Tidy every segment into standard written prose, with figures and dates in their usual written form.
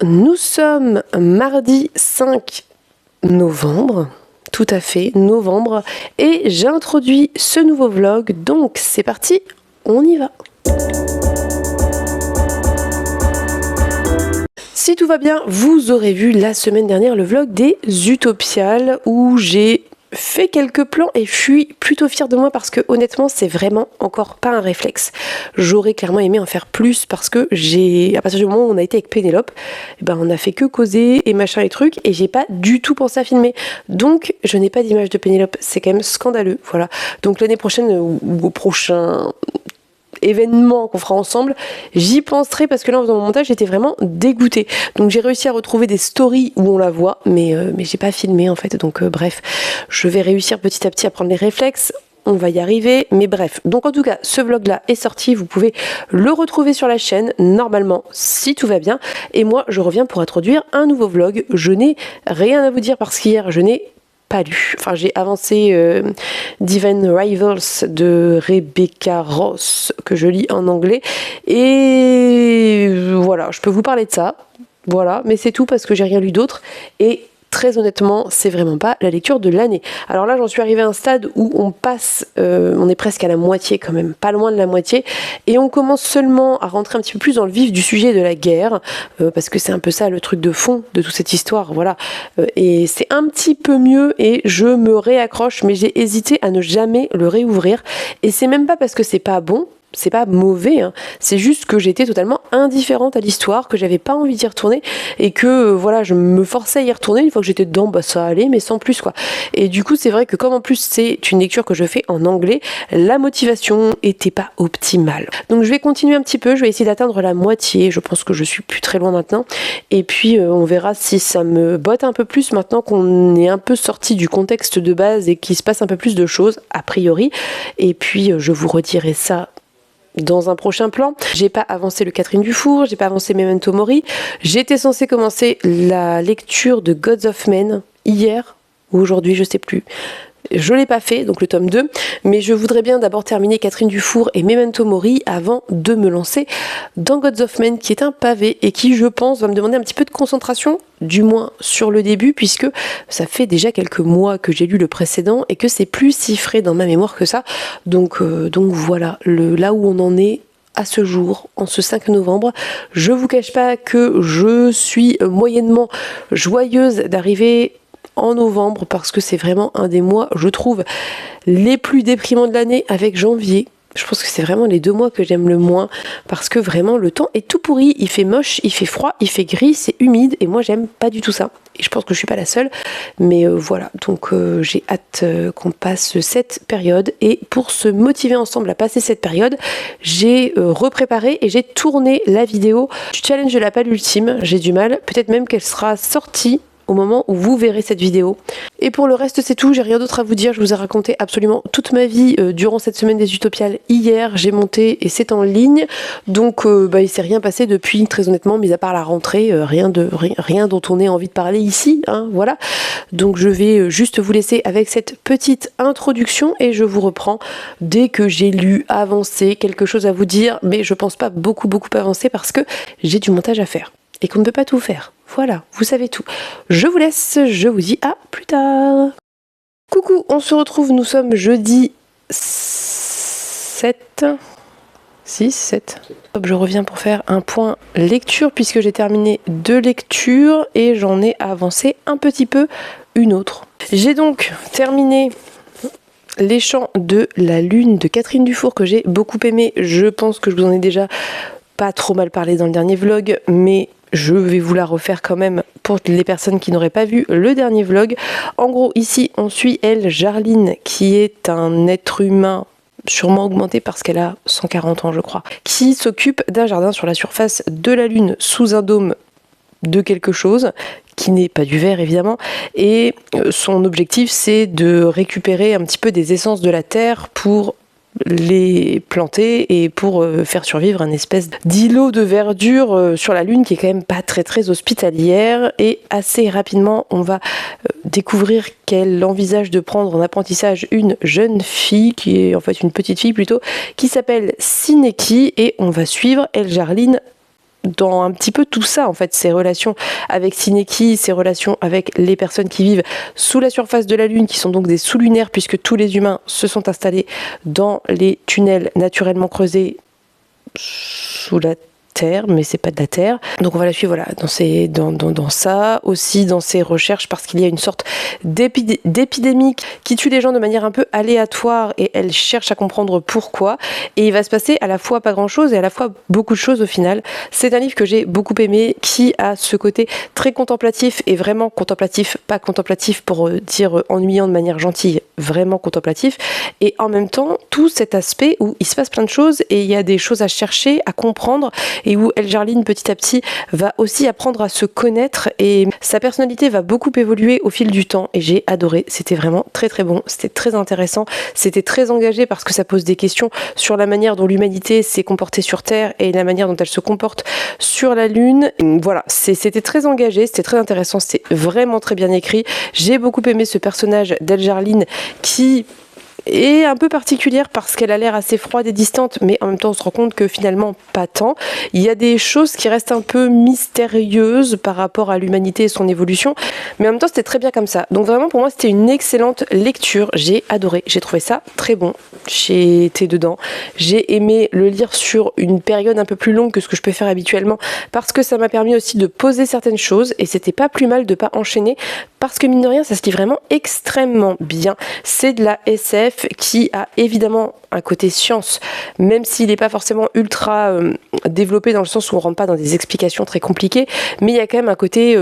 nous sommes mardi 5 novembre, tout à fait, novembre, et j'introduis ce nouveau vlog, donc c'est parti, on y va. Si tout va bien, vous aurez vu la semaine dernière le vlog des Utopiales où j'ai fait quelques plans et je suis plutôt fière de moi parce que honnêtement c'est vraiment encore pas un réflexe. J'aurais clairement aimé en faire plus parce que à partir du moment où on a été avec Pénélope, on a fait que causer et machin et trucs et j'ai pas du tout pensé à filmer. Donc je n'ai pas d'image de Pénélope, c'est quand même scandaleux. Voilà. Donc l'année prochaine ou au prochain événement qu'on fera ensemble, j'y penserai parce que là en faisant mon montage j'étais vraiment dégoûtée. Donc j'ai réussi à retrouver des stories où on la voit mais j'ai pas filmé en fait, donc bref, je vais réussir petit à petit à prendre les réflexes, on va y arriver, mais bref. Donc en tout cas ce vlog là est sorti, vous pouvez le retrouver sur la chaîne normalement si tout va bien, et moi je reviens pour introduire un nouveau vlog. Je n'ai rien à vous dire parce qu'hier je n'ai pas lu. Enfin, j'ai avancé Divine Rivals de Rebecca Ross, que je lis en anglais. Et voilà, je peux vous parler de ça. Voilà, mais c'est tout parce que j'ai rien lu d'autre. Et très honnêtement, c'est vraiment pas la lecture de l'année. Alors là, j'en suis arrivée à un stade où on passe, on est presque à la moitié quand même, pas loin de la moitié, et on commence seulement à rentrer un petit peu plus dans le vif du sujet de la guerre, parce que c'est un peu ça le truc de fond de toute cette histoire, voilà. Et c'est un petit peu mieux, et je me réaccroche, mais j'ai hésité à ne jamais le réouvrir, et c'est même pas parce que c'est pas bon, c'est pas mauvais, hein. C'est juste que j'étais totalement indifférente à l'histoire, que j'avais pas envie d'y retourner et que voilà, je me forçais à y retourner. Une fois que j'étais dedans, ça allait, mais sans plus quoi. Et du coup, c'est vrai que comme en plus c'est une lecture que je fais en anglais, la motivation était pas optimale. Donc je vais continuer un petit peu, je vais essayer d'atteindre la moitié. Je pense que je suis plus très loin maintenant. Et puis on verra si ça me botte un peu plus maintenant qu'on est un peu sorti du contexte de base et qu'il se passe un peu plus de choses a priori. Et puis je vous redirai ça dans un prochain plan. J'ai pas avancé le Catherine Dufour, j'ai pas avancé Memento Mori. J'étais censée commencer la lecture de Gods of Men hier ou aujourd'hui, je sais plus. Je l'ai pas fait, donc le tome 2, mais je voudrais bien d'abord terminer Catherine Dufour et Memento Mori avant de me lancer dans Gods of Men, qui est un pavé et qui, je pense, va me demander un petit peu de concentration, du moins sur le début, puisque ça fait déjà quelques mois que j'ai lu le précédent et que c'est plus si frais dans ma mémoire que ça. Donc voilà, là où on en est à ce jour, en ce 5 novembre. Je vous cache pas que je suis moyennement joyeuse d'arriver en novembre parce que c'est vraiment un des mois, je trouve, les plus déprimants de l'année avec janvier. Je pense que c'est vraiment les 2 mois que j'aime le moins parce que vraiment le temps est tout pourri, il fait moche, il fait froid, il fait gris, c'est humide et moi j'aime pas du tout ça. Et je pense que je suis pas la seule, mais voilà, donc j'ai hâte qu'on passe cette période, et pour se motiver ensemble à passer cette période, j'ai repréparé et j'ai tourné la vidéo du challenge de la palle ultime. J'ai du mal, peut-être même qu'elle sera sortie au moment où vous verrez cette vidéo. Et pour le reste c'est tout, j'ai rien d'autre à vous dire. Je vous ai raconté absolument toute ma vie durant cette semaine des Utopiales. Hier j'ai monté et c'est en ligne, donc il s'est rien passé depuis, très honnêtement, mis à part la rentrée, rien dont on ait envie de parler ici, hein, voilà. Donc je vais juste vous laisser avec cette petite introduction et je vous reprends dès que j'ai lu, avancé, quelque chose à vous dire, mais je pense pas beaucoup avancer parce que j'ai du montage à faire et qu'on ne peut pas tout faire. Voilà, vous savez tout. Je vous laisse, je vous dis à plus tard. Coucou, on se retrouve, nous sommes jeudi 7. 6, 7. Je reviens pour faire un point lecture puisque j'ai terminé 2 lectures et j'en ai avancé un petit peu une autre. J'ai donc terminé Les Chants de la Lune de Catherine Dufour que j'ai beaucoup aimé. Je pense que je vous en ai déjà pas trop mal parlé dans le dernier vlog, mais je vais vous la refaire quand même pour les personnes qui n'auraient pas vu le dernier vlog. En gros, ici, on suit Elle, Jarline, qui est un être humain sûrement augmenté parce qu'elle a 140 ans, je crois, qui s'occupe d'un jardin sur la surface de la Lune, sous un dôme de quelque chose, qui n'est pas du verre évidemment, et son objectif c'est de récupérer un petit peu des essences de la Terre pour les planter et pour faire survivre un espèce d'îlot de verdure sur la Lune qui est quand même pas très hospitalière. Et assez rapidement on va découvrir qu'elle envisage de prendre en apprentissage une jeune fille, qui est en fait une petite fille plutôt, qui s'appelle Sineki, et on va suivre Elle Jarline dans un petit peu tout ça en fait, ses relations avec Sineki, ses relations avec les personnes qui vivent sous la surface de la Lune, qui sont donc des sous-lunaires puisque tous les humains se sont installés dans les tunnels naturellement creusés sous la Terre, mais c'est pas de la Terre. Donc on va la suivre dans ça, aussi dans ses recherches, parce qu'il y a une sorte d'épidémie qui tue les gens de manière un peu aléatoire et elle cherche à comprendre pourquoi. Et il va se passer à la fois pas grand chose et à la fois beaucoup de choses au final. C'est un livre que j'ai beaucoup aimé, qui a ce côté très contemplatif et vraiment contemplatif, pas contemplatif pour dire ennuyant de manière gentille, vraiment contemplatif. Et en même temps, tout cet aspect où il se passe plein de choses et il y a des choses à chercher, à comprendre, et où Eljarline petit à petit va aussi apprendre à se connaître et sa personnalité va beaucoup évoluer au fil du temps et j'ai adoré, c'était vraiment très très bon, c'était très intéressant, c'était très engagé parce que ça pose des questions sur la manière dont l'humanité s'est comportée sur Terre et la manière dont elle se comporte sur la Lune. Voilà, c'était très engagé, c'était très intéressant, c'était vraiment très bien écrit. J'ai beaucoup aimé ce personnage d'Eljarline qui est un peu particulière parce qu'elle a l'air assez froide et distante, mais en même temps on se rend compte que finalement pas tant. Il y a des choses qui restent un peu mystérieuses par rapport à l'humanité et son évolution, mais en même temps c'était très bien comme ça. Donc vraiment pour moi c'était une excellente lecture, j'ai adoré, j'ai trouvé ça très bon, j'ai été dedans, j'ai aimé le lire sur une période un peu plus longue que ce que je peux faire habituellement parce que ça m'a permis aussi de poser certaines choses et c'était pas plus mal de pas enchaîner parce que mine de rien ça se lit vraiment extrêmement bien. C'est de la SF qui a évidemment un côté science, même s'il n'est pas forcément ultra développé dans le sens où on ne rentre pas dans des explications très compliquées, mais il y a quand même un côté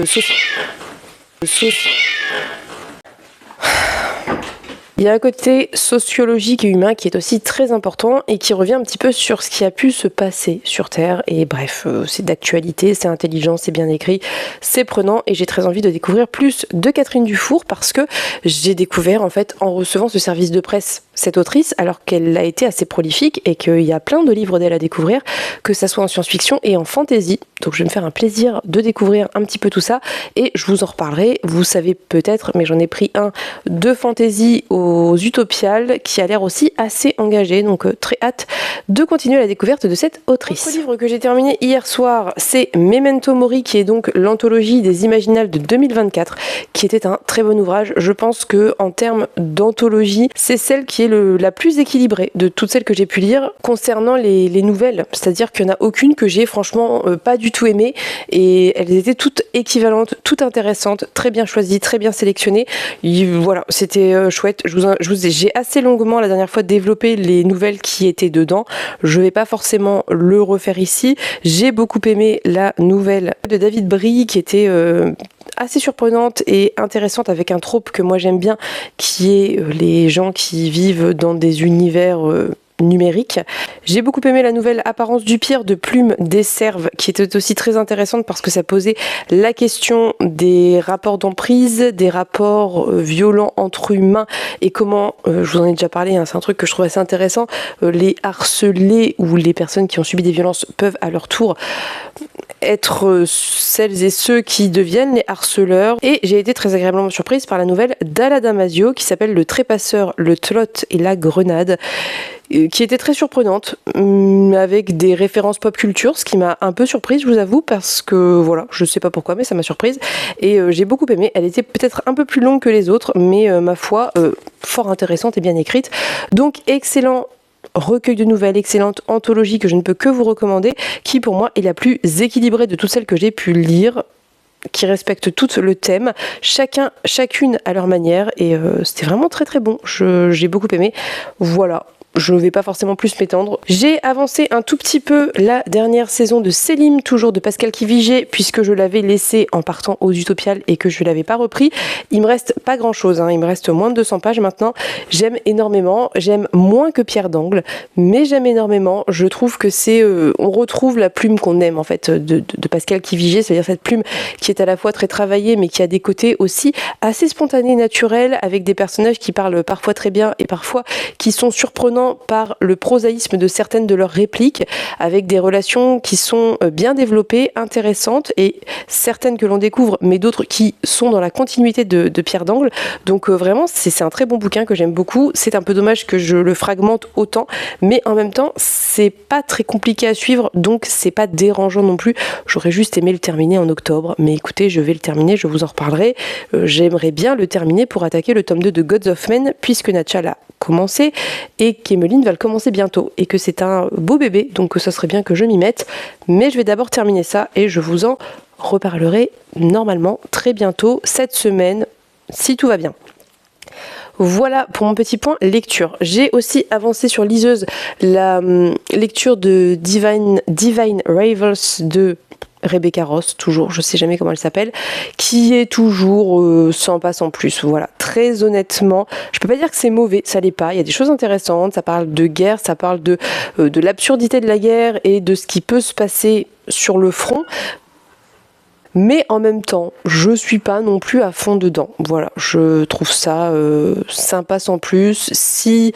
il y a un côté sociologique et humain qui est aussi très important et qui revient un petit peu sur ce qui a pu se passer sur Terre. Et bref, c'est d'actualité, c'est intelligent, c'est bien écrit, c'est prenant et j'ai très envie de découvrir plus de Catherine Dufour parce que j'ai découvert en fait en recevant ce service de presse cette autrice alors qu'elle a été assez prolifique et qu'il y a plein de livres d'elle à découvrir, que ça soit en science-fiction et en fantasy. Donc je vais me faire un plaisir de découvrir un petit peu tout ça et je vous en reparlerai. Vous savez peut-être, mais j'en ai pris un de fantasy aux Utopiales qui a l'air aussi assez engagé, donc très hâte de continuer la découverte de cette autrice. Le livre que j'ai terminé hier soir, c'est Memento Mori, qui est donc l'anthologie des Imaginales de 2024, qui était un très bon ouvrage. Je pense que en termes d'anthologie, c'est celle qui est la plus équilibrée de toutes celles que j'ai pu lire concernant les nouvelles, c'est-à-dire qu'il n'y en a aucune que j'ai franchement pas du tout aimée et elles étaient toutes équivalentes, toutes intéressantes, très bien choisies, très bien sélectionnées. Et voilà, c'était chouette. J'ai assez longuement la dernière fois développé les nouvelles qui étaient dedans. Je vais pas forcément le refaire ici. J'ai beaucoup aimé la nouvelle de David Brie qui était assez surprenante et intéressante avec un trope que moi j'aime bien qui est les gens qui vivent dans des univers numérique. J'ai beaucoup aimé la nouvelle Apparence du pire de Plume des Cerves qui était aussi très intéressante parce que ça posait la question des rapports d'emprise, des rapports violents entre humains et comment, je vous en ai déjà parlé, hein, c'est un truc que je trouve assez intéressant, les harcelés ou les personnes qui ont subi des violences peuvent à leur tour être celles et ceux qui deviennent les harceleurs. Et j'ai été très agréablement surprise par la nouvelle d'Ala Damasio qui s'appelle Le Trépasseur, le Tlot et la Grenade, qui était très surprenante, avec des références pop culture, ce qui m'a un peu surprise, je vous avoue, parce que voilà, je sais pas pourquoi, mais ça m'a surprise. Et j'ai beaucoup aimé. Elle était peut-être un peu plus longue que les autres, mais ma foi, fort intéressante et bien écrite. Donc excellent recueil de nouvelles, excellente anthologie que je ne peux que vous recommander, qui pour moi est la plus équilibrée de toutes celles que j'ai pu lire, qui respectent tout le thème, chacune à leur manière, et c'était vraiment très très bon. J'ai beaucoup aimé. Voilà. Je ne vais pas forcément plus m'étendre. J'ai avancé un tout petit peu la dernière saison de Selim, toujours de Pascal Quivigé, puisque je l'avais laissé en partant aux Utopiales et que je ne l'avais pas repris. Il me reste pas grand chose, hein. Il me reste moins de 200 pages maintenant. J'aime énormément, j'aime moins que Pierre d'Angle, mais j'aime énormément. Je trouve que c'est, on retrouve la plume qu'on aime en fait de Pascal Quivigé, c'est-à-dire cette plume qui est à la fois très travaillée, mais qui a des côtés aussi assez spontanés, naturels, avec des personnages qui parlent parfois très bien et parfois qui sont surprenants cependant par le prosaïsme de certaines de leurs répliques, avec des relations qui sont bien développées, intéressantes, et certaines que l'on découvre, mais d'autres qui sont dans la continuité de Pierre d'Angle. Donc vraiment, c'est un très bon bouquin que j'aime beaucoup. C'est un peu dommage que je le fragmente autant, mais en même temps, c'est pas très compliqué à suivre, donc c'est pas dérangeant non plus. J'aurais juste aimé le terminer en octobre, mais écoutez, je vais le terminer, je vous en reparlerai. J'aimerais bien le terminer pour attaquer le tome 2 de Gods of Men, puisque Natcha l'a commencé et qu'Emeline va le commencer bientôt, et que c'est un beau bébé, donc ça serait bien que je m'y mette. Mais je vais d'abord terminer ça et je vous en reparlerai normalement très bientôt, cette semaine, si tout va bien. Voilà pour mon petit point lecture. J'ai aussi avancé sur Liseuse la lecture de Divine Rivals de Rebecca Ross, toujours, je sais jamais comment elle s'appelle, qui est toujours sans pas sans plus. Voilà, très honnêtement, je peux pas dire que c'est mauvais, ça l'est pas. Il y a des choses intéressantes, ça parle de guerre, ça parle de l'absurdité de la guerre et de ce qui peut se passer sur le front. Mais en même temps, je suis pas non plus à fond dedans. Voilà, je trouve ça sympa sans plus. Si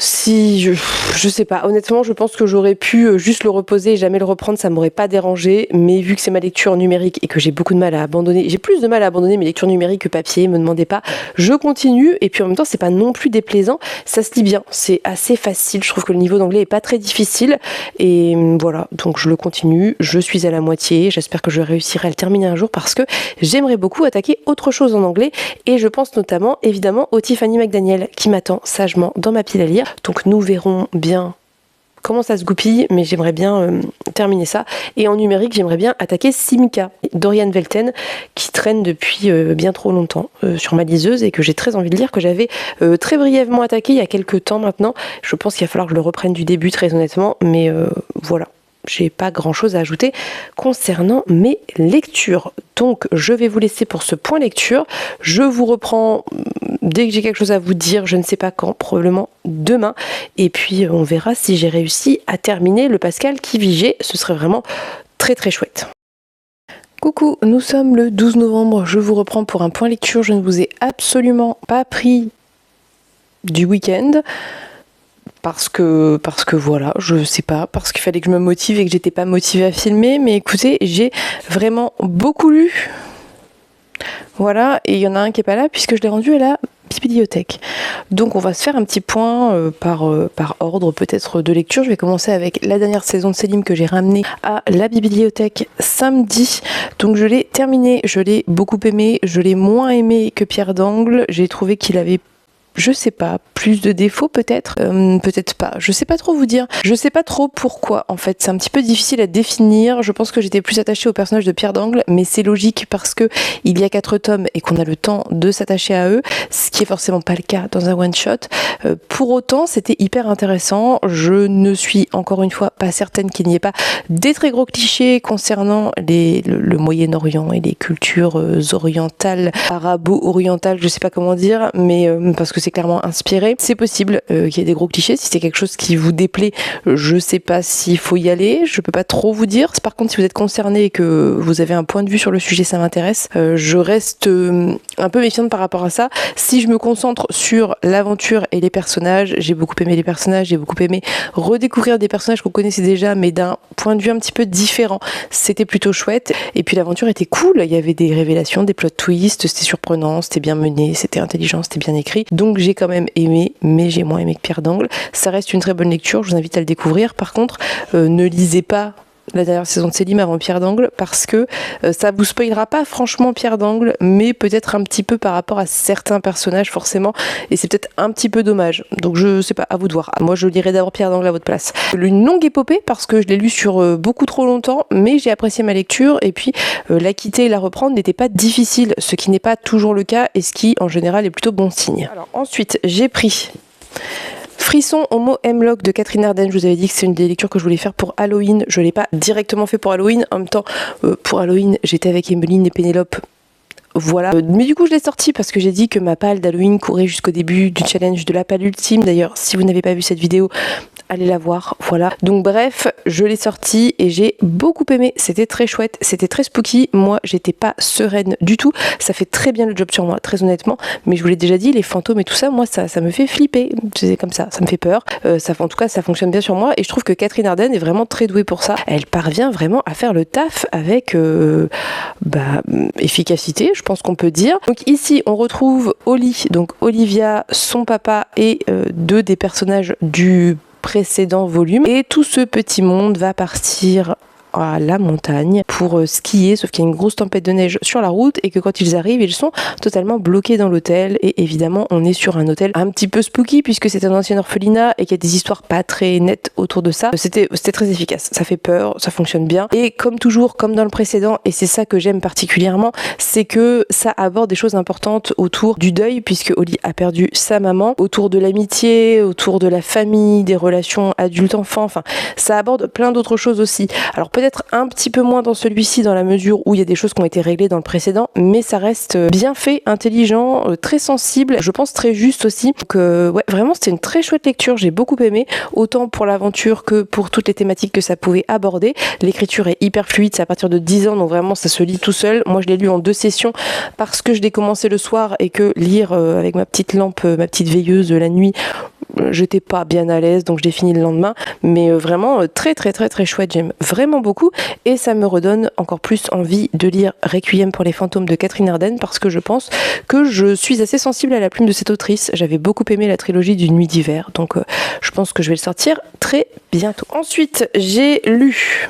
je sais pas, honnêtement je pense que j'aurais pu juste le reposer et jamais le reprendre, ça m'aurait pas dérangé, mais vu que c'est ma lecture numérique et que j'ai beaucoup de mal à abandonner, j'ai plus de mal à abandonner mes lectures numériques que papier, me demandez pas, je continue, et puis en même temps c'est pas non plus déplaisant, ça se lit bien, c'est assez facile, je trouve que le niveau d'anglais est pas très difficile, et voilà, donc je le continue, je suis à la moitié, j'espère que je réussirai à le terminer un jour parce que j'aimerais beaucoup attaquer autre chose en anglais, et je pense notamment évidemment au Tiffany McDaniel qui m'attend sagement dans ma pile à lire. Donc nous verrons bien comment ça se goupille, mais j'aimerais bien terminer ça. Et en numérique, j'aimerais bien attaquer Simca, d'Oriane Velten, qui traîne depuis bien trop longtemps sur ma liseuse et que j'ai très envie de lire, que j'avais très brièvement attaqué il y a quelques temps maintenant. Je pense qu'il va falloir que je le reprenne du début, très honnêtement, mais voilà. J'ai pas grand chose à ajouter concernant mes lectures. Donc je vais vous laisser pour ce point lecture. Je vous reprends dès que j'ai quelque chose à vous dire, je ne sais pas quand, probablement demain. Et puis on verra si j'ai réussi à terminer le Pascal qui vigeait. Ce serait vraiment très très chouette. Coucou, nous sommes le 12 novembre. Je vous reprends pour un point lecture. Je ne vous ai absolument pas pris du week-end. Parce que voilà, je sais pas, parce qu'il fallait que je me motive et que j'étais pas motivée à filmer, mais écoutez, j'ai vraiment beaucoup lu. Voilà, et il y en a un qui est pas là puisque je l'ai rendu à la bibliothèque. Donc on va se faire un petit point par ordre peut-être de lecture. Je vais commencer avec la dernière saison de Selim que j'ai ramenée à la bibliothèque samedi. Donc je l'ai terminée, je l'ai beaucoup aimé, je l'ai moins aimé que Pierre d'Angle. J'ai trouvé qu'il avait, je sais pas, plus de défauts peut-être, peut-être pas, je sais pas trop vous dire, je sais pas trop pourquoi en fait, c'est un petit peu difficile à définir. Je pense que j'étais plus attachée au personnage de Pierre d'Angle, mais c'est logique parce que il y a 4 tomes et qu'on a le temps de s'attacher à eux, ce qui est forcément pas le cas dans un one shot. Pour autant, c'était hyper intéressant. Je ne suis encore une fois pas certaine qu'il n'y ait pas des très gros clichés concernant le Moyen-Orient et les cultures orientales, arabo-orientales, je sais pas comment dire, mais parce que c'est clairement inspiré. C'est possible qu'il y ait des gros clichés. Si c'est quelque chose qui vous déplaît, je sais pas s'il faut y aller. Je peux pas trop vous dire. Par contre, si vous êtes concerné et que vous avez un point de vue sur le sujet, ça m'intéresse. Je reste un peu méfiante par rapport à ça. Si je me concentre sur l'aventure et les personnages, j'ai beaucoup aimé les personnages, j'ai beaucoup aimé redécouvrir des personnages qu'on connaissait déjà, mais d'un point de vue un petit peu différent. C'était plutôt chouette. Et puis l'aventure était cool. Il y avait des révélations, des plot twists, c'était surprenant, c'était bien mené, c'était intelligent, c'était bien écrit. Donc j'ai quand même aimé, mais j'ai moins aimé que Pierre d'Angle. Ça reste une très bonne lecture, je vous invite à le découvrir. Par contre, ne lisez pas la dernière saison de Selim avant Pierre d'Angle parce que ça vous spoilera pas franchement Pierre d'Angle, mais peut-être un petit peu par rapport à certains personnages forcément, et c'est peut-être un petit peu dommage. Donc je sais pas, à vous de voir. Moi je lirai d'abord Pierre d'Angle à votre place. Une longue épopée parce que je l'ai lu sur beaucoup trop longtemps, mais j'ai apprécié ma lecture, et puis la quitter et la reprendre n'était pas difficile, ce qui n'est pas toujours le cas et ce qui en général est plutôt bon signe. Alors ensuite j'ai pris Frisson, Homo, Hemlock de Catherine Ardenne. Je vous avais dit que c'est une des lectures que je voulais faire pour Halloween. Je ne l'ai pas directement fait pour Halloween. En même temps, pour Halloween, j'étais avec Emeline et Pénélope Voilà. Mais du coup, je l'ai sorti parce que j'ai dit que ma palle d'Halloween courait jusqu'au début du challenge de la palle ultime. D'ailleurs, si vous n'avez pas vu cette vidéo, allez la voir, voilà. Donc bref, je l'ai sorti et j'ai beaucoup aimé, c'était très chouette, c'était très spooky. Moi, j'étais pas sereine du tout, ça fait très bien le job sur moi, très honnêtement, mais je vous l'ai déjà dit, les fantômes et tout ça, moi, ça me fait flipper, c'est comme ça me fait peur. En tout cas, ça fonctionne bien sur moi et je trouve que Catherine Arden est vraiment très douée pour ça. Elle parvient vraiment à faire le taf avec efficacité, je pense qu'on peut dire. Donc ici, on retrouve Holly, donc Olivia, son papa et deux des personnages du précédent volume, et tout ce petit monde va partir à la montagne pour skier, sauf qu'il y a une grosse tempête de neige sur la route et que quand ils arrivent, ils sont totalement bloqués dans l'hôtel. Et évidemment, on est sur un hôtel un petit peu spooky puisque c'est un ancien orphelinat et qu'il y a des histoires pas très nettes autour de ça. C'était très efficace, ça fait peur, ça fonctionne bien. Et comme toujours, comme dans le précédent, et c'est ça que j'aime particulièrement, c'est que ça aborde des choses importantes autour du deuil puisque Holly a perdu sa maman, autour de l'amitié, autour de la famille, des relations adulte-enfant, enfin, ça aborde plein d'autres choses aussi. Alors peut-être un petit peu moins dans celui-ci dans la mesure où il y a des choses qui ont été réglées dans le précédent, mais ça reste bien fait, intelligent, très sensible, je pense très juste aussi. Donc ouais, vraiment c'était une très chouette lecture, j'ai beaucoup aimé, autant pour l'aventure que pour toutes les thématiques que ça pouvait aborder. L'écriture est hyper fluide, c'est à partir de 10 ans, donc vraiment ça se lit tout seul. Moi je l'ai lu en 2 sessions parce que je l'ai commencé le soir et que lire avec ma petite lampe, ma petite veilleuse la nuit, j'étais pas bien à l'aise, donc je l'ai fini le lendemain, mais vraiment très très très très chouette, j'aime vraiment beaucoup et ça me redonne encore plus envie de lire Requiem pour les fantômes de Catherine Arden parce que je pense que je suis assez sensible à la plume de cette autrice. J'avais beaucoup aimé la trilogie du Nuit d'hiver, donc je pense que je vais le sortir très bientôt. Ensuite, j'ai lu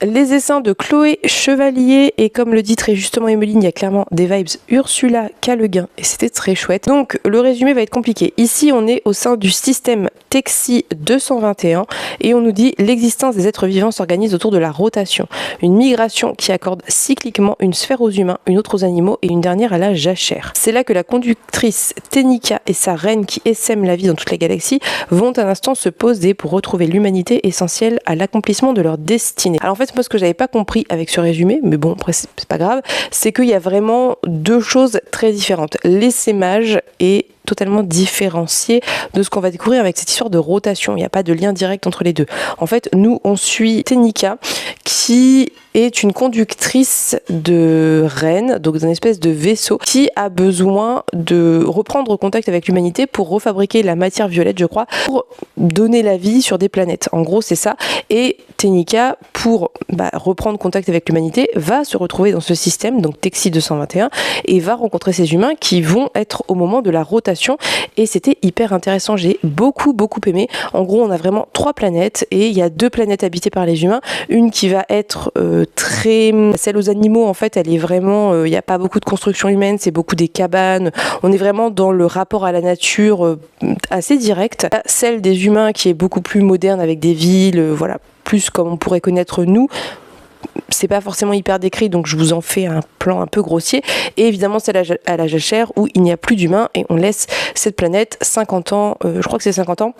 Les essaims de Chloé Chevalier et comme le dit très justement Emeline, il y a clairement des vibes Ursula K. Le Guin et c'était très chouette. Donc le résumé va être compliqué. Ici on est au sein du système Texi 221 et on nous dit l'existence des êtres vivants s'organise autour de la rotation. Une migration qui accorde cycliquement une sphère aux humains, une autre aux animaux et une dernière à la jachère. C'est là que la conductrice Tenika et sa reine qui essaiment la vie dans toute la galaxie vont un instant se poser pour retrouver l'humanité essentielle à l'accomplissement de leur destinée. Alors en fait moi ce que j'avais pas compris avec ce résumé, mais bon après c'est pas grave, c'est qu'il y a vraiment 2 choses très différentes. L'essaimage est totalement différencié de ce qu'on va découvrir avec cette histoire de rotation. Il n'y a pas de lien direct entre les deux. En fait, nous, on suit Tenika qui est une conductrice de reine, donc d'une espèce de vaisseau, qui a besoin de reprendre contact avec l'humanité pour refabriquer la matière violette, je crois, pour donner la vie sur des planètes. En gros, c'est ça. Et Tenika, pour reprendre contact avec l'humanité, va se retrouver dans ce système, donc Texi 221, et va rencontrer ces humains qui vont être au moment de la rotation. Et c'était hyper intéressant, j'ai beaucoup aimé. En gros, on a vraiment 3 planètes et il y a 2 planètes habitées par les humains. Une qui va être celle aux animaux, en fait, elle est vraiment, il n'y a pas beaucoup de construction humaine, c'est beaucoup des cabanes. On est vraiment dans le rapport à la nature assez direct. Celle des humains qui est beaucoup plus moderne avec des villes, voilà, plus comme on pourrait connaître nous. C'est pas forcément hyper décrit, donc je vous en fais un plan un peu grossier. Et évidemment, c'est à la jachère où il n'y a plus d'humains et on laisse cette planète 50 ans, je crois que c'est 50 ans,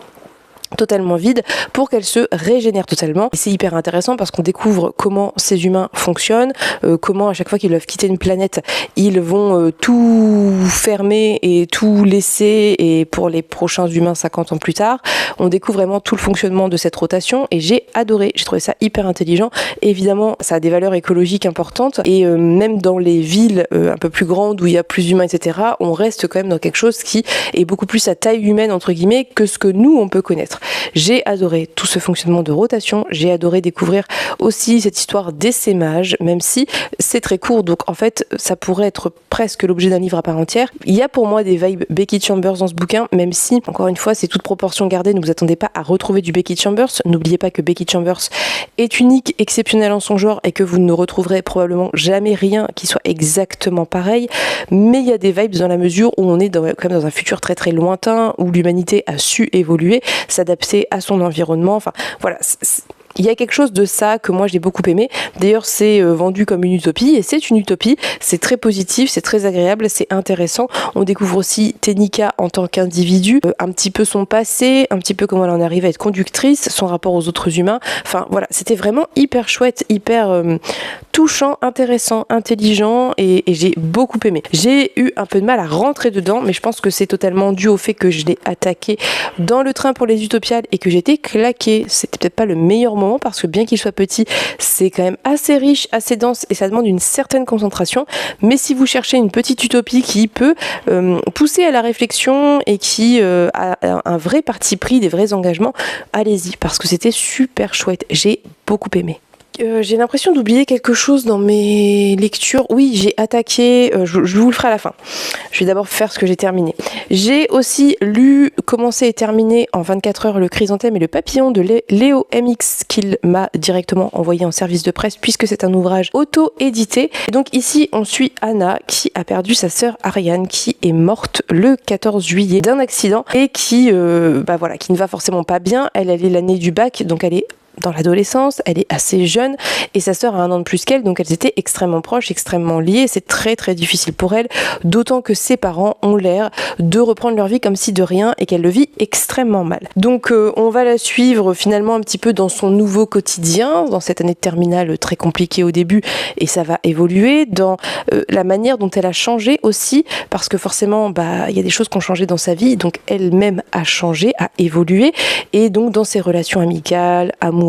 totalement vide pour qu'elle se régénère totalement. Et c'est hyper intéressant parce qu'on découvre comment ces humains fonctionnent, comment à chaque fois qu'ils doivent quitter une planète, ils vont tout fermer et tout laisser et pour les prochains humains 50 ans plus tard, on découvre vraiment tout le fonctionnement de cette rotation et j'ai adoré, j'ai trouvé ça hyper intelligent. Et évidemment, ça a des valeurs écologiques importantes et même dans les villes un peu plus grandes où il y a plus d'humains, etc., on reste quand même dans quelque chose qui est beaucoup plus à taille humaine, entre guillemets, que ce que nous, on peut connaître. J'ai adoré tout ce fonctionnement de rotation, j'ai adoré découvrir aussi cette histoire d'essaimage, même si c'est très court, donc en fait ça pourrait être presque l'objet d'un livre à part entière. Il y a pour moi des vibes Becky Chambers dans ce bouquin, même si, encore une fois, c'est toute proportion gardée, ne vous attendez pas à retrouver du Becky Chambers. N'oubliez pas que Becky Chambers est unique, exceptionnelle en son genre et que vous ne retrouverez probablement jamais rien qui soit exactement pareil, mais il y a des vibes dans la mesure où on est quand même dans un futur très très lointain, où l'humanité a su évoluer, s'adapter à son environnement, enfin voilà, il y a quelque chose de ça que moi j'ai beaucoup aimé. D'ailleurs c'est vendu comme une utopie et c'est une utopie, c'est très positif, c'est très agréable, c'est intéressant. On découvre aussi Tenika en tant qu'individu, un petit peu son passé, un petit peu comment elle en arrive à être conductrice, son rapport aux autres humains, enfin voilà, c'était vraiment hyper chouette, hyper touchant, intéressant, intelligent et j'ai beaucoup aimé. J'ai eu un peu de mal à rentrer dedans, mais je pense que c'est totalement dû au fait que je l'ai attaqué dans le train pour les Utopiales et que j'étais claquée. C'était peut-être pas le meilleur moment parce que bien qu'il soit petit, c'est quand même assez riche, assez dense et ça demande une certaine concentration. Mais si vous cherchez une petite utopie qui peut pousser à la réflexion et qui a un vrai parti pris, des vrais engagements, allez-y parce que c'était super chouette. J'ai beaucoup aimé. J'ai l'impression d'oublier quelque chose dans mes lectures. Oui, j'ai attaqué, je vous le ferai à la fin. Je vais d'abord faire ce que j'ai terminé. J'ai aussi lu, commencé et terminé en 24 heures le Chrysanthème et le Papillon de Léo MX qu'il m'a directement envoyé en service de presse puisque c'est un ouvrage auto-édité. Et donc ici, on suit Anna qui a perdu sa sœur Ariane qui est morte le 14 juillet d'un accident et qui, qui ne va forcément pas bien. Elle est l'année du bac, donc elle est dans l'adolescence, elle est assez jeune et sa sœur a 1 an de plus qu'elle, donc elles étaient extrêmement proches, extrêmement liées. C'est très très difficile pour elle, d'autant que ses parents ont l'air de reprendre leur vie comme si de rien et qu'elle le vit extrêmement mal. Donc on va la suivre finalement un petit peu dans son nouveau quotidien, dans cette année de terminale très compliquée au début et ça va évoluer, dans la manière dont elle a changé aussi, parce que forcément il y a des choses qui ont changé dans sa vie, donc elle-même a changé, a évolué et donc dans ses relations amicales, amoureuses,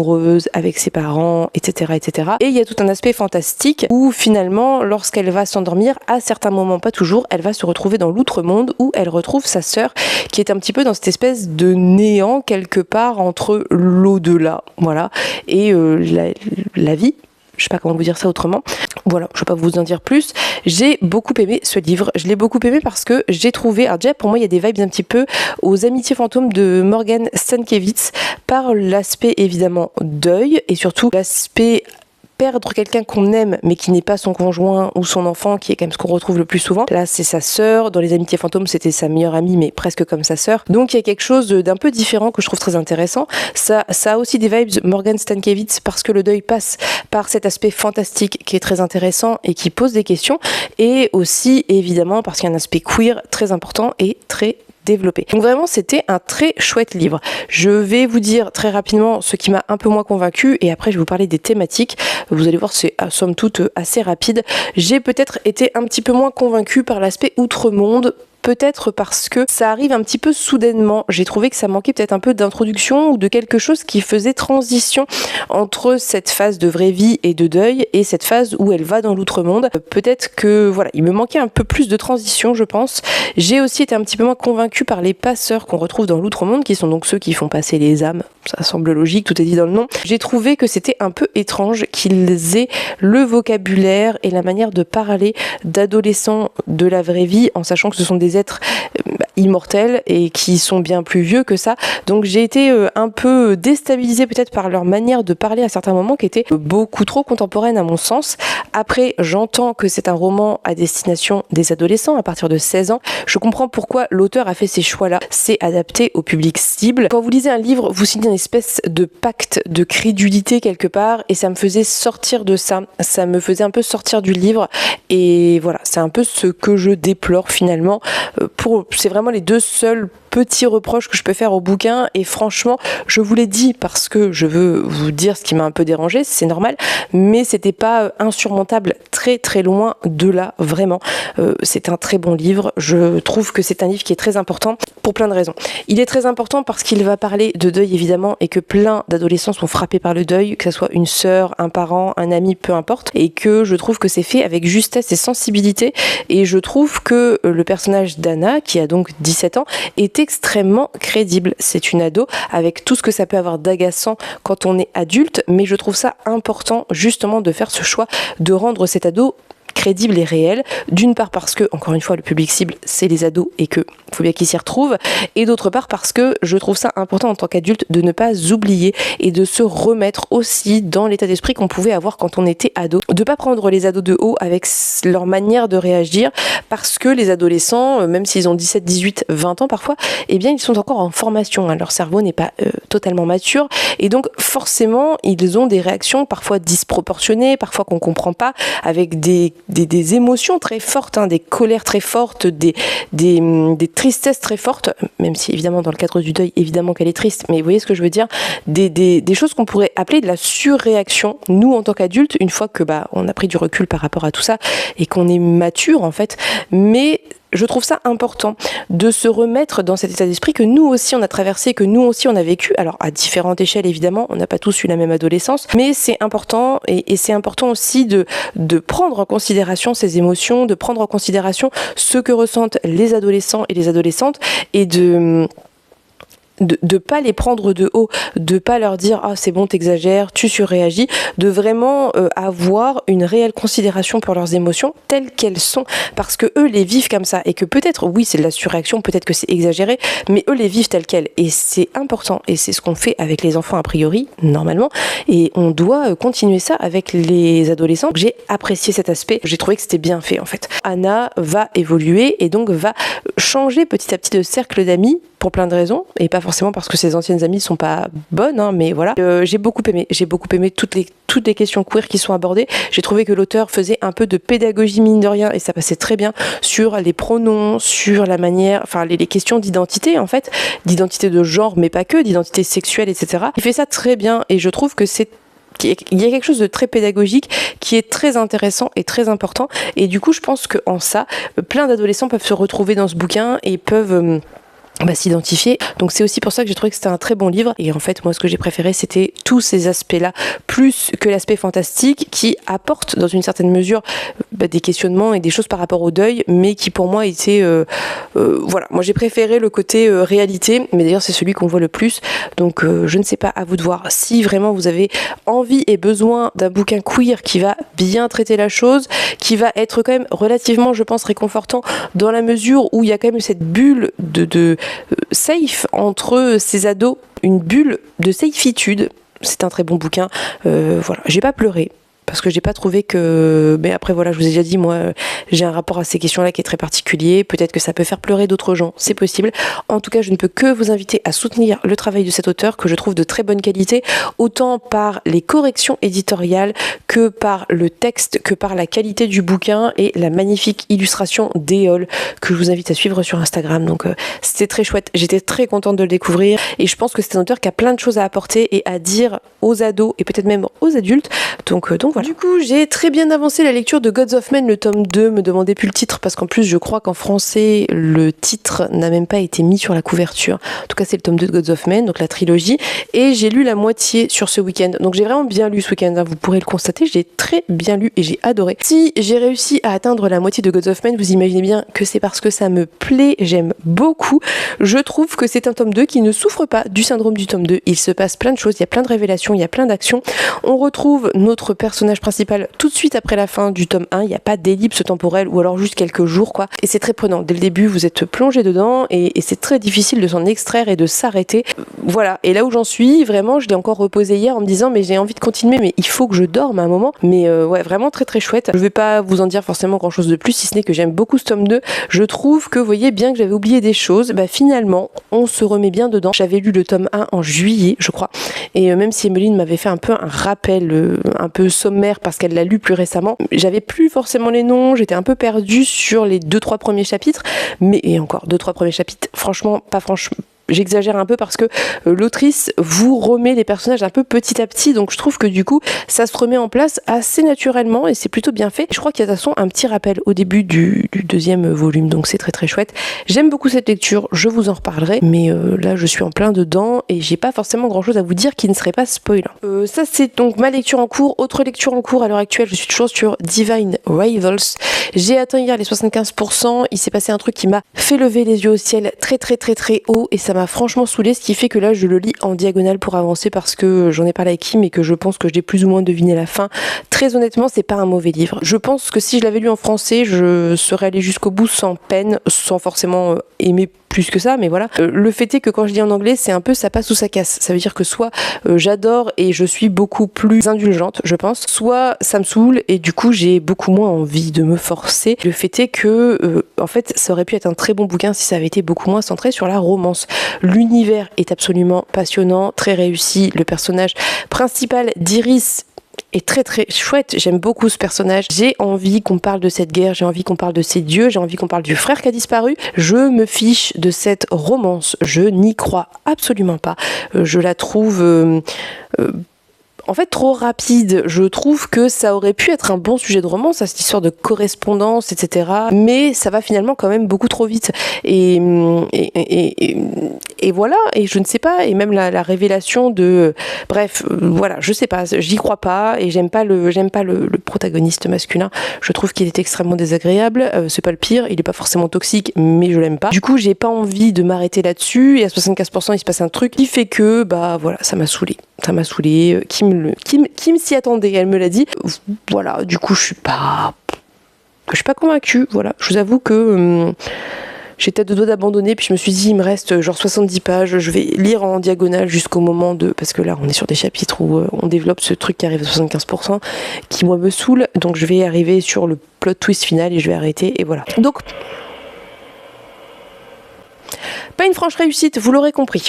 avec ses parents, etc., etc. Et il y a tout un aspect fantastique où finalement, lorsqu'elle va s'endormir, à certains moments, pas toujours, elle va se retrouver dans l'outre-monde où elle retrouve sa sœur qui est un petit peu dans cette espèce de néant quelque part entre l'au-delà, voilà, et la vie. Je sais pas comment vous dire ça autrement. Voilà, je vais pas vous en dire plus. J'ai beaucoup aimé ce livre. Je l'ai beaucoup aimé parce que j'ai trouvé, alors déjà pour moi il y a des vibes un petit peu aux Amitiés fantômes de Morgan Stankiewicz par l'aspect évidemment deuil et surtout l'aspect perdre quelqu'un qu'on aime mais qui n'est pas son conjoint ou son enfant, qui est quand même ce qu'on retrouve le plus souvent. Là c'est sa sœur, dans les Amitiés fantômes c'était sa meilleure amie mais presque comme sa sœur. Donc il y a quelque chose d'un peu différent que je trouve très intéressant. Ça a aussi des vibes Morgan Stankiewicz parce que le deuil passe par cet aspect fantastique qui est très intéressant et qui pose des questions, et aussi évidemment parce qu'il y a un aspect queer très important et très développé. Donc vraiment c'était un très chouette livre. Je vais vous dire très rapidement ce qui m'a un peu moins convaincu et après je vais vous parler des thématiques. Vous allez voir, c'est somme toute assez rapide. J'ai peut-être été un petit peu moins convaincue par l'aspect outre-monde, peut-être parce que ça arrive un petit peu soudainement. J'ai trouvé que ça manquait peut-être un peu d'introduction ou de quelque chose qui faisait transition entre cette phase de vraie vie et de deuil et cette phase où elle va dans l'outre-monde. Peut-être que voilà, il me manquait un peu plus de transition, je pense. J'ai aussi été un petit peu moins convaincue par les passeurs qu'on retrouve dans l'outre-monde, qui sont donc ceux qui font passer les âmes. Ça semble logique, tout est dit dans le nom. J'ai trouvé que c'était un peu étrange qu'ils aient le vocabulaire et la manière de parler d'adolescents de la vraie vie, en sachant que ce sont des êtres immortels et qui sont bien plus vieux que ça. Donc j'ai été un peu déstabilisée peut-être par leur manière de parler à certains moments qui était beaucoup trop contemporaine à mon sens. Après, j'entends que c'est un roman à destination des adolescents à partir de 16 ans. Je comprends pourquoi l'auteur a fait ces choix-là. C'est adapté au public cible. Quand vous lisez un livre, vous signez une espèce de pacte de crédulité quelque part et ça me faisait sortir de ça. Ça me faisait un peu sortir du livre et voilà, c'est un peu ce que je déplore finalement. C'est vraiment les deux seuls petits reproches que je peux faire au bouquin et franchement je vous l'ai dit parce que je veux vous dire ce qui m'a un peu dérangé, c'est normal, mais c'était pas insurmontable, très très loin de là, vraiment. C'est un très bon livre, je trouve que c'est un livre qui est très important pour plein de raisons. Il est très important parce qu'il va parler de deuil évidemment et que plein d'adolescents sont frappés par le deuil, que ce soit une sœur, un parent, un ami, peu importe, et que je trouve que c'est fait avec justesse et sensibilité et je trouve que le personnage d'Anna, qui a donc 17 ans, est extrêmement crédible. C'est une ado avec tout ce que ça peut avoir d'agaçant quand on est adulte, mais je trouve ça important justement de faire ce choix de rendre cet ado crédible et réel, d'une part parce que, encore une fois, le public cible c'est les ados et que faut bien qu'ils s'y retrouvent, et d'autre part parce que je trouve ça important en tant qu'adulte de ne pas oublier et de se remettre aussi dans l'état d'esprit qu'on pouvait avoir quand on était ado, de pas prendre les ados de haut avec leur manière de réagir, parce que les adolescents, même s'ils ont 17, 18, 20 ans parfois, eh bien ils sont encore en formation, hein, leur cerveau n'est pas totalement mature, et donc forcément ils ont des réactions parfois disproportionnées, parfois qu'on comprend pas, avec des des émotions très fortes, des colères très fortes, des tristesses très fortes, même si évidemment dans le cadre du deuil, évidemment qu'elle est triste, mais vous voyez ce que je veux dire, des choses qu'on pourrait appeler de la surréaction. Nous, en tant qu'adultes, une fois que on a pris du recul par rapport à tout ça et qu'on est mature en fait, mais je trouve ça important de se remettre dans cet état d'esprit que nous aussi on a traversé, que nous aussi on a vécu, alors à différentes échelles évidemment, on n'a pas tous eu la même adolescence, mais c'est important et c'est important aussi de prendre en considération ces émotions, de prendre en considération ce que ressentent les adolescents et les adolescentes et de pas les prendre de haut, de pas leur dire ah c'est bon t'exagères, tu surréagis, de vraiment avoir une réelle considération pour leurs émotions telles qu'elles sont, parce que eux les vivent comme ça et que peut-être oui c'est de la surréaction, peut-être que c'est exagéré, mais eux les vivent telles quelles et c'est important et c'est ce qu'on fait avec les enfants a priori normalement et on doit continuer ça avec les adolescents. J'ai apprécié cet aspect, j'ai trouvé que c'était bien fait en fait. Anna va évoluer et donc va changer petit à petit de cercle d'amis pour plein de raisons et pas forcément parce que ses anciennes amies sont pas bonnes, mais voilà. J'ai beaucoup aimé toutes les questions queer qui sont abordées. J'ai trouvé que l'auteur faisait un peu de pédagogie mine de rien et ça passait très bien sur les pronoms, sur la manière, enfin les questions d'identité en fait, d'identité de genre mais pas que, d'identité sexuelle, etc. Il fait ça très bien et je trouve que il y a quelque chose de très pédagogique qui est très intéressant et très important et du coup je pense qu'en ça, plein d'adolescents peuvent se retrouver dans ce bouquin et peuvent s'identifier. Donc c'est aussi pour ça que j'ai trouvé que c'était un très bon livre et en fait moi ce que j'ai préféré c'était tous ces aspects-là plus que l'aspect fantastique qui apporte dans une certaine mesure des questionnements et des choses par rapport au deuil mais qui pour moi étaient voilà, moi j'ai préféré le côté réalité mais d'ailleurs c'est celui qu'on voit le plus donc je ne sais pas, à vous de voir si vraiment vous avez envie et besoin d'un bouquin queer qui va bien traiter la chose, qui va être quand même relativement je pense réconfortant dans la mesure où il y a quand même cette bulle de safe entre ces ados, une bulle de safitude. C'est un très bon bouquin. Voilà, j'ai pas pleuré. Parce que j'ai pas trouvé que... Mais après voilà, je vous ai déjà dit, moi j'ai un rapport à ces questions-là qui est très particulier. Peut-être que ça peut faire pleurer d'autres gens, c'est possible. En tout cas, je ne peux que vous inviter à soutenir le travail de cet auteur que je trouve de très bonne qualité, autant par les corrections éditoriales que par le texte, que par la qualité du bouquin et la magnifique illustration d'Éole que je vous invite à suivre sur Instagram. Donc c'était très chouette, j'étais très contente de le découvrir et je pense que c'est un auteur qui a plein de choses à apporter et à dire aux ados et peut-être même aux adultes. Donc voilà. Du coup, j'ai très bien avancé la lecture de Gods of Men, le tome 2. Me demandez plus le titre parce qu'en plus, je crois qu'en français, le titre n'a même pas été mis sur la couverture. En tout cas, c'est le tome 2 de Gods of Men, donc la trilogie. Et j'ai lu la moitié sur ce week-end. Donc j'ai vraiment bien lu ce week-end. Vous pourrez le constater, j'ai très bien lu et j'ai adoré. Si j'ai réussi à atteindre la moitié de Gods of Men, vous imaginez bien que c'est parce que ça me plaît, j'aime beaucoup. Je trouve que c'est un tome 2 qui ne souffre pas du syndrome du tome 2. Il se passe plein de choses, il y a plein de révélations, il y a plein d'actions. On retrouve notre personnage principal tout de suite après la fin du tome 1, il n'y a pas d'ellipse temporelle ou alors juste quelques jours quoi, et c'est très prenant, dès le début vous êtes plongé dedans et c'est très difficile de s'en extraire et de s'arrêter, voilà, et là où j'en suis, vraiment je l'ai encore reposé hier en me disant mais j'ai envie de continuer mais il faut que je dorme à un moment, mais ouais vraiment très très chouette, je vais pas vous en dire forcément grand chose de plus si ce n'est que j'aime beaucoup ce tome 2, je trouve que vous voyez bien que j'avais oublié des choses, finalement on se remet bien dedans, j'avais lu le tome 1 en juillet je crois, et même si Emeline m'avait fait un peu un rappel un peu sommaire parce qu'elle l'a lu plus récemment, j'avais plus forcément les noms, j'étais un peu perdue sur les 2-3 premiers chapitres, mais et encore 2-3 premiers chapitres, franchement, j'exagère un peu parce que l'autrice vous remet les personnages un peu petit à petit, donc je trouve que du coup ça se remet en place assez naturellement et c'est plutôt bien fait. Je crois qu'il y a de toute façon un petit rappel au début du deuxième volume, donc c'est très très chouette. J'aime beaucoup cette lecture, je vous en reparlerai, mais là je suis en plein dedans et j'ai pas forcément grand chose à vous dire qui ne serait pas spoiler. Ça c'est donc ma lecture en cours. Autre lecture en cours à l'heure actuelle, je suis toujours sur Divine Rivals. J'ai atteint hier les 75%, il s'est passé un truc qui m'a fait lever les yeux au ciel très très très très haut et ça m'a franchement saoulé, ce qui fait que là je le lis en diagonale pour avancer parce que j'en ai parlé avec Kim et que je pense que je l'ai plus ou moins deviné la fin. Très honnêtement, c'est pas un mauvais livre. Je pense que si je l'avais lu en français, je serais allée jusqu'au bout sans peine, sans forcément aimer plus que ça, mais voilà. Le fait est que quand je lis en anglais, c'est un peu ça passe ou ça casse. Ça veut dire que soit j'adore et je suis beaucoup plus indulgente, je pense, soit ça me saoule et du coup j'ai beaucoup moins envie de me forcer. Le fait est que en fait ça aurait pu être un très bon bouquin si ça avait été beaucoup moins centré sur la romance. L'univers est absolument passionnant, très réussi. Le personnage principal d'Iris est très très chouette. J'aime beaucoup ce personnage. J'ai envie qu'on parle de cette guerre, j'ai envie qu'on parle de ces dieux, j'ai envie qu'on parle du frère qui a disparu. Je me fiche de cette romance. Je n'y crois absolument pas. Je la trouve... en fait, trop rapide. Je trouve que ça aurait pu être un bon sujet de romance, cette histoire de correspondance, etc. Mais ça va finalement quand même beaucoup trop vite. Et voilà. Et je ne sais pas. Et même la révélation de... Bref, voilà. Je sais pas. J'y crois pas. Et j'aime pas le protagoniste masculin. Je trouve qu'il est extrêmement désagréable. C'est pas le pire. Il est pas forcément toxique, mais je l'aime pas. Du coup, j'ai pas envie de m'arrêter là-dessus. Et à 75%, il se passe un truc qui fait que, bah voilà, ça m'a saoulée. Kim s'y attendait, elle me l'a dit. Voilà, du coup, je suis pas convaincue. Voilà, je vous avoue que j'étais à deux doigts d'abandonner, puis je me suis dit, il me reste genre 70 pages, je vais lire en diagonale jusqu'au moment de... Parce que là, on est sur des chapitres où on développe ce truc qui arrive à 75%, qui moi me saoule, donc je vais arriver sur le plot twist final et je vais arrêter, et voilà. Donc... Pas une franche réussite, vous l'aurez compris.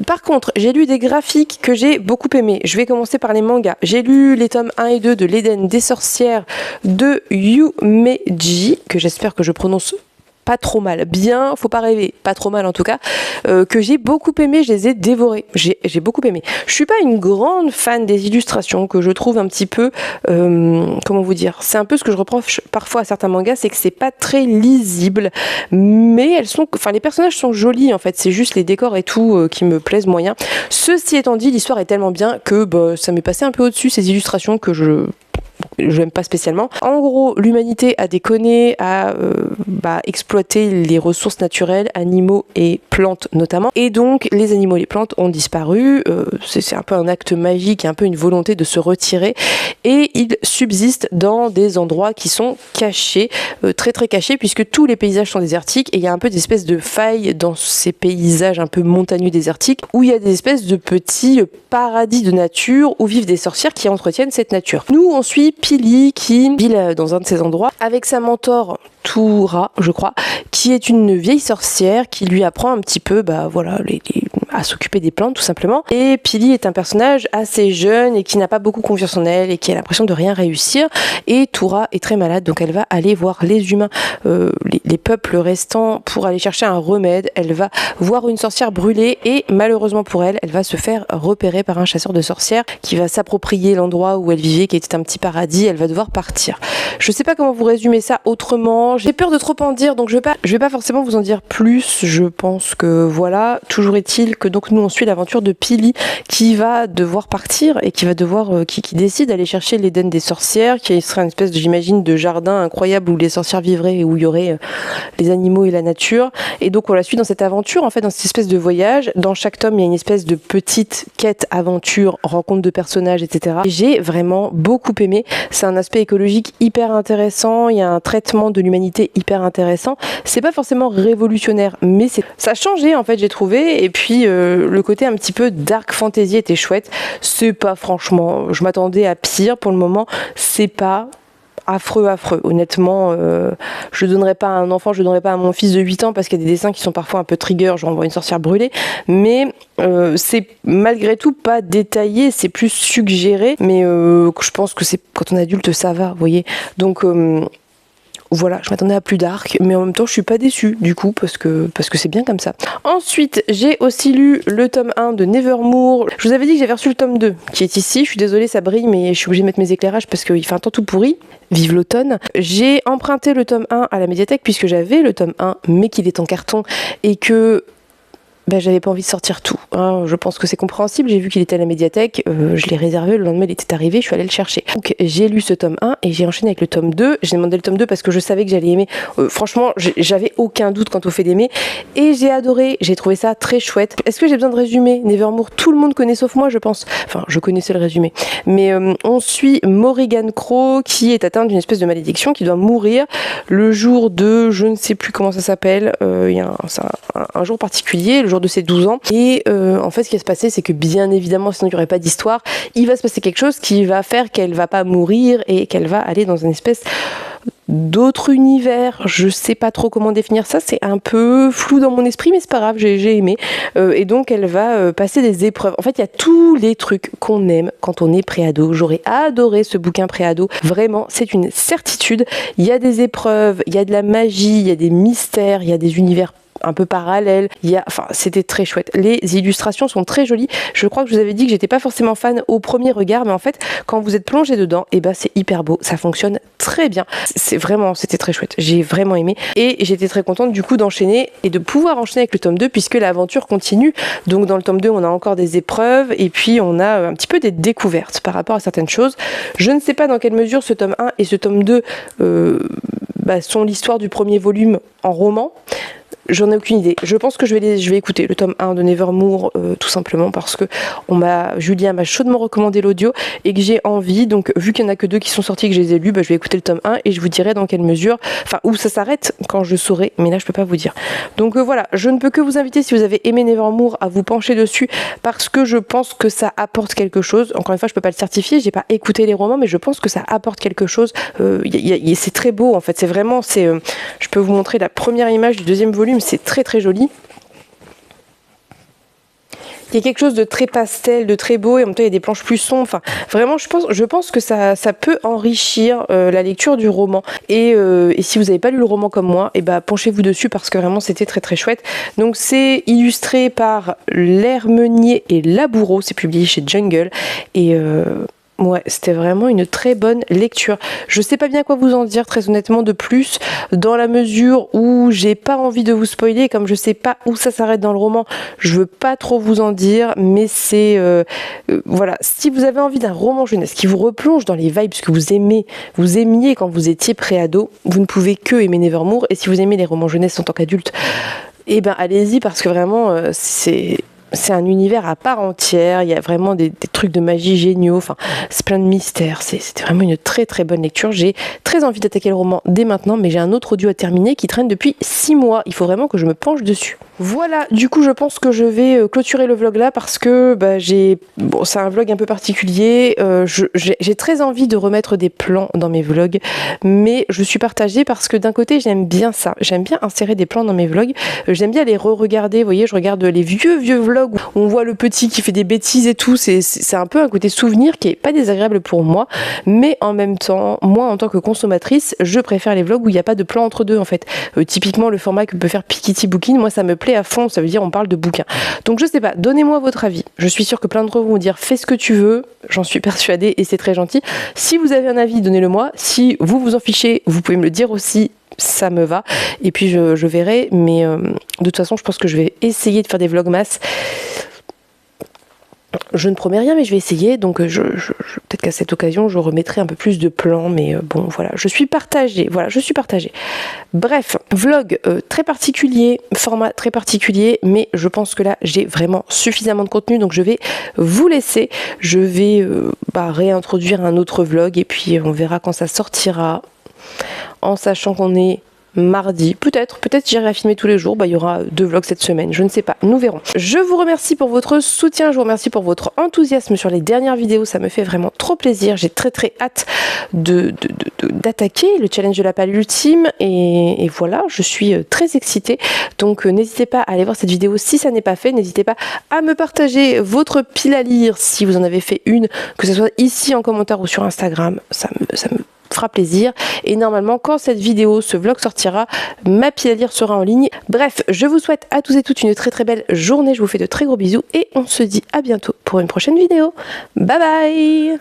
Par contre, j'ai lu des graphiques que j'ai beaucoup aimés. Je vais commencer par les mangas. J'ai lu les tomes 1 et 2 de l'Éden des sorcières de Yumeji, que j'espère que je prononce pas trop mal, bien, faut pas rêver, pas trop mal en tout cas, que j'ai beaucoup aimé, je les ai dévorés, j'ai beaucoup aimé. Je suis pas une grande fan des illustrations, que je trouve un petit peu, comment vous dire, c'est un peu ce que je reproche parfois à certains mangas, c'est que c'est pas très lisible, mais les personnages sont jolis en fait, c'est juste les décors et tout qui me plaisent moyen. Ceci étant dit, l'histoire est tellement bien que ça m'est passé un peu au-dessus ces illustrations que je n'aime pas spécialement. En gros, l'humanité a déconné, a exploité les ressources naturelles, animaux et plantes notamment. Et donc, les animaux et les plantes ont disparu. C'est un peu un acte magique, un peu une volonté de se retirer. Et ils subsistent dans des endroits qui sont cachés, très très cachés, puisque tous les paysages sont désertiques. Et il y a un peu des espèces de failles dans ces paysages un peu montagneux désertiques, où il y a des espèces de petits paradis de nature, où vivent des sorcières qui entretiennent cette nature. Nous, on suit Pili qui vit dans un de ces endroits avec sa mentor Toura, je crois, qui est une vieille sorcière qui lui apprend un petit peu à s'occuper des plantes tout simplement. Et Pili est un personnage assez jeune et qui n'a pas beaucoup confiance en elle et qui a l'impression de rien réussir. Et Toura est très malade, donc elle va aller voir les humains, les peuples restants pour aller chercher un remède. Elle va voir une sorcière brûlée et malheureusement pour elle, elle va se faire repérer par un chasseur de sorcières qui va s'approprier l'endroit où elle vivait, qui était un petit paradis. Elle va devoir partir. Je sais pas comment vous résumer ça autrement. J'ai peur de trop en dire, donc je vais pas forcément vous en dire plus. Je pense que voilà. Toujours est-il que donc nous on suit l'aventure de Pili qui va devoir partir et qui va devoir qui décide d'aller chercher l'Éden des sorcières, qui serait une espèce j'imagine de jardin incroyable où les sorcières vivraient et où il y aurait les animaux et la nature. Et donc on la suit dans cette aventure, en fait, dans cette espèce de voyage. Dans chaque tome, il y a une espèce de petite quête, aventure, rencontre de personnages, etc. Et j'ai vraiment beaucoup aimé. C'est un aspect écologique hyper intéressant. Il y a un traitement de l'humanité hyper intéressant. C'est pas forcément révolutionnaire, mais ça a changé en fait, j'ai trouvé. Et puis le côté un petit peu dark fantasy était chouette. C'est pas franchement, je m'attendais à pire pour le moment. C'est pas affreux. Honnêtement, je donnerais pas à un enfant, je donnerais pas à mon fils de 8 ans parce qu'il y a des dessins qui sont parfois un peu trigger, genre on voit une sorcière brûlée, mais c'est malgré tout pas détaillé, c'est plus suggéré, mais je pense que c'est quand on est adulte ça va, vous voyez. Donc voilà, je m'attendais à plus dark, mais en même temps je suis pas déçue du coup parce que c'est bien comme ça. Ensuite, j'ai aussi lu le tome 1 de Nevermore. Je vous avais dit que j'avais reçu le tome 2 qui est ici. Je suis désolée, ça brille, mais je suis obligée de mettre mes éclairages parce qu'il fait un temps tout pourri. Vive l'automne. J'ai emprunté le tome 1 à la médiathèque puisque j'avais le tome 1 mais qu'il est en carton et que j'avais pas envie de sortir tout, hein. Je pense que c'est compréhensible. J'ai vu qu'il était à la médiathèque, je l'ai réservé, le lendemain il était arrivé, je suis allée le chercher. Donc j'ai lu ce tome 1 et j'ai enchaîné avec le tome 2. J'ai demandé le tome 2 parce que je savais que j'allais aimer. Franchement, j'avais aucun doute quant au fait d'aimer et j'ai adoré, j'ai trouvé ça très chouette. Est-ce que j'ai besoin de résumer Nevermore? Tout le monde connaît sauf moi, je pense. Enfin, je connaissais le résumé. Mais on suit Morrigan Crow qui est atteinte d'une espèce de malédiction, qui doit mourir le jour de, je ne sais plus comment ça s'appelle, il y a un jour particulier, le jour de ses 12 ans. Et en fait, ce qui va se passer, c'est que bien évidemment, sinon il n'y aurait pas d'histoire, il va se passer quelque chose qui va faire qu'elle va pas mourir et qu'elle va aller dans une espèce d'autres univers. Je sais pas trop comment définir ça, c'est un peu flou dans mon esprit, mais c'est pas grave, j'ai aimé. Et donc elle va passer des épreuves. En fait, il y a tous les trucs qu'on aime quand on est préado. J'aurais adoré ce bouquin préado. Vraiment, c'est une certitude. Il y a des épreuves, il y a de la magie, il y a des mystères, il y a des univers un peu parallèle, enfin c'était très chouette. Les illustrations sont très jolies. Je crois que je vous avais dit que j'étais pas forcément fan au premier regard, mais en fait quand vous êtes plongé dedans, et ben c'est hyper beau, ça fonctionne très bien. C'était très chouette. J'ai vraiment aimé et j'étais très contente du coup d'enchaîner et de pouvoir enchaîner avec le tome 2 puisque l'aventure continue. Donc dans le tome 2, on a encore des épreuves et puis on a un petit peu des découvertes par rapport à certaines choses. Je ne sais pas dans quelle mesure ce tome 1 et ce tome 2 sont l'histoire du premier volume en roman. J'en ai aucune idée. Je pense que je vais écouter le tome 1 de Nevermoor tout simplement parce que Julien m'a chaudement recommandé l'audio et que j'ai envie. Donc vu qu'il n'y en a que 2 qui sont sortis et que je les ai lus, je vais écouter le tome 1 et je vous dirai dans quelle mesure, où ça s'arrête quand je saurai, mais là je peux pas vous dire. Donc voilà, je ne peux que vous inviter, si vous avez aimé Nevermoor, à vous pencher dessus parce que je pense que ça apporte quelque chose. Encore une fois, je peux pas le certifier, j'ai pas écouté les romans, mais je pense que ça apporte quelque chose. C'est très beau en fait, je peux vous montrer la première image du deuxième volume. C'est très très joli. Il y a quelque chose de très pastel, de très beau et en même temps il y a des planches plus sombres. Enfin, vraiment, je pense que ça peut enrichir la lecture du roman. Et si vous n'avez pas lu le roman comme moi, penchez-vous dessus parce que vraiment c'était très très chouette. Donc c'est illustré par L'Hermenier et Laboureau. C'est publié chez Jungle et ouais, c'était vraiment une très bonne lecture. Je sais pas bien quoi vous en dire très honnêtement de plus, dans la mesure où j'ai pas envie de vous spoiler, comme je sais pas où ça s'arrête dans le roman, je veux pas trop vous en dire, mais c'est voilà, si vous avez envie d'un roman jeunesse qui vous replonge dans les vibes que vous aimiez quand vous étiez préado, vous ne pouvez que aimer Nevermoor, et si vous aimez les romans jeunesse en tant qu'adulte, allez-y parce que vraiment c'est un univers à part entière, il y a vraiment des trucs de magie géniaux, enfin c'est plein de mystères, c'était vraiment une très très bonne lecture. J'ai très envie d'attaquer le roman dès maintenant, mais j'ai un autre audio à terminer qui traîne depuis 6 mois, il faut vraiment que je me penche dessus. Voilà, du coup je pense que je vais clôturer le vlog là parce que c'est un vlog un peu particulier, j'ai très envie de remettre des plans dans mes vlogs, mais je suis partagée parce que d'un côté j'aime bien ça, j'aime bien insérer des plans dans mes vlogs, j'aime bien les re-regarder, vous voyez, je regarde les vieux vlogs où on voit le petit qui fait des bêtises et tout, c'est un peu un côté souvenir qui est pas désagréable pour moi, mais en même temps, moi en tant que consommatrice, je préfère les vlogs où il n'y a pas de plan entre deux en fait. Typiquement le format que peut faire Piketty Booking, moi ça me plaît à fond, ça veut dire on parle de bouquins. Donc je sais pas, donnez-moi votre avis. Je suis sûre que plein d'entre vous vont dire fais ce que tu veux, j'en suis persuadée et c'est très gentil. Si vous avez un avis, donnez-le moi. Si vous en fichez, vous pouvez me le dire aussi. Ça me va et puis je verrai, mais de toute façon je pense que je vais essayer de faire des vlogmas. Je ne promets rien mais je vais essayer, donc peut-être qu'à cette occasion je remettrai un peu plus de plans, mais bon voilà, je suis partagée, bref, vlog très particulier, format très particulier, mais je pense que là j'ai vraiment suffisamment de contenu, donc je vais vous laisser, je vais réintroduire un autre vlog et puis on verra quand ça sortira, en sachant qu'on est mardi, peut-être j'irai à filmer tous les jours, il y aura 2 vlogs cette semaine, je ne sais pas, nous verrons. Je vous remercie pour votre soutien, je vous remercie pour votre enthousiasme sur les dernières vidéos, ça me fait vraiment trop plaisir, j'ai très très hâte d'attaquer le challenge de la palle ultime et voilà, je suis très excitée, donc n'hésitez pas à aller voir cette vidéo si ça n'est pas fait, n'hésitez pas à me partager votre pile à lire si vous en avez fait une, que ce soit ici en commentaire ou sur Instagram, ça me fera plaisir, et normalement quand cette vidéo, ce vlog sortira, ma pile à lire sera en ligne. Bref, je vous souhaite à tous et toutes une très très belle journée, je vous fais de très gros bisous et on se dit à bientôt pour une prochaine vidéo. Bye bye.